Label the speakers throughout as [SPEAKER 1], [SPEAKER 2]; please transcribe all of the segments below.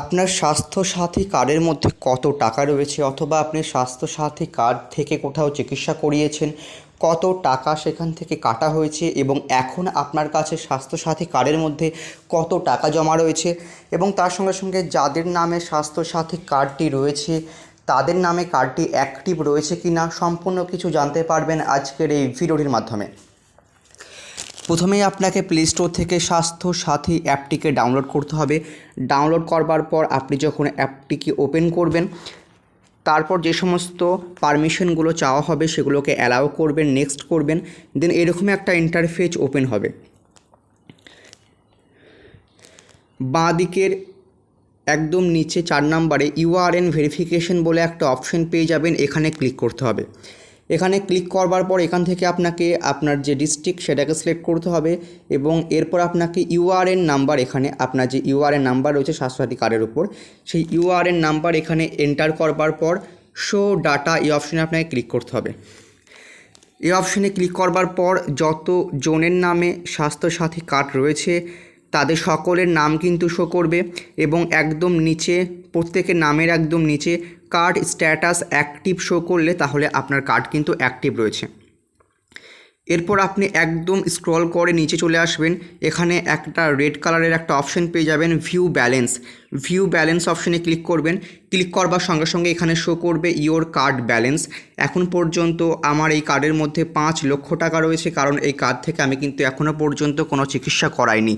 [SPEAKER 1] আপনার স্বাস্থ্যসাথী কার্ডের মধ্যে কত টাকা রয়েছে, অথবা আপনি স্বাস্থ্যসাথী কার্ড থেকে কোথাও চিকিৎসা করিয়েছেন, কত টাকা সেখান থেকে কাটা হয়েছে এবং এখন আপনার কাছে স্বাস্থ্যসাথী কার্ডের মধ্যে কত টাকা জমা রয়েছে এবং তার সঙ্গে সঙ্গে যাদের নামে স্বাস্থ্যসাথী কার্ডটি রয়েছে তাদের নামে কার্ডটি অ্যাক্টিভ রয়েছে কি না, সম্পূর্ণ কিছু জানতে পারবেন আজকের এই ভিডিওটির মাধ্যমে। প্রথমেই আপনাকে প্লে স্টোর থেকে স্বাস্থ্যসাথী অ্যাপটিকে ডাউনলোড করতে হবে। ডাউনলোড করবার পর আপনি যখন অ্যাপটিকে ওপেন করবেন, তারপর যে সমস্ত পারমিশনগুলো চাওয়া হবে সেগুলোকে অ্যালাউ করবেন, নেক্সট করবেন। দেন এরকমই একটা ইন্টারফেস ওপেন হবে। বাঁ দিকের একদম নিচে 4 নম্বরে ইউআরএন ভেরিফিকেশন বলে একটা অপশন পেয়ে যাবেন, এখানে ক্লিক করতে হবে। এখানে ক্লিক করবার পর এখান থেকে আপনাকে আপনার যে ডিস্ট্রিক্ট সেটাকে সিলেক্ট করতে হবে এবং এরপর আপনাকে ইউআরএন নাম্বার, এখানে আপনার যে ইউআরএন নাম্বার রয়েছে স্বাস্থ্যসাথী কার্ডের উপর, সেই ইউআরএন নাম্বার এখানে এন্টার করবার পর শো ডাটা এই অপশানে আপনাকে ক্লিক করতে হবে। এই অপশানে ক্লিক করবার পর যত জনের নামে স্বাস্থ্যসাথী কার্ড রয়েছে তাদের সকলের নাম কিন্তু শো করবে এবং একদম নিচে প্রত্যেকের নামের একদম নিচে কার্ড স্ট্যাটাস অ্যাক্টিভ শো করলে তাহলে আপনার কার্ড কিন্তু অ্যাক্টিভ রয়েছে। এরপর আপনি একদম স্ক্রল করে নিচে চলে আসবেন, এখানে একটা রেড কালারের একটা অপশন পেয়ে যাবেন ভিউ ব্যালেন্স। ভিউ ব্যালেন্স অপশানে ক্লিক করবেন। ক্লিক করবার সঙ্গে সঙ্গে এখানে শো করবে ইওর কার্ড ব্যালেন্স। এখন পর্যন্ত আমার এই কার্ডের মধ্যে 5 লক্ষ টাকা রয়েছে, কারণ এই কার্ড থেকে আমি কিন্তু এখনও পর্যন্ত কোনো চিকিৎসা করাইনি।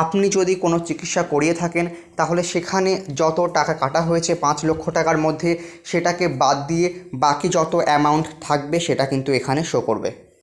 [SPEAKER 1] আপনি যদি কোনো চিকিৎসা করিয়ে থাকেন তাহলে সেখানে যত টাকা কাটা হয়েছে 5 লক্ষ টাকার মধ্যে, সেটাকে বাদ দিয়ে বাকি যত অ্যামাউন্ট থাকবে সেটা কিন্তু এখানে শো করবে।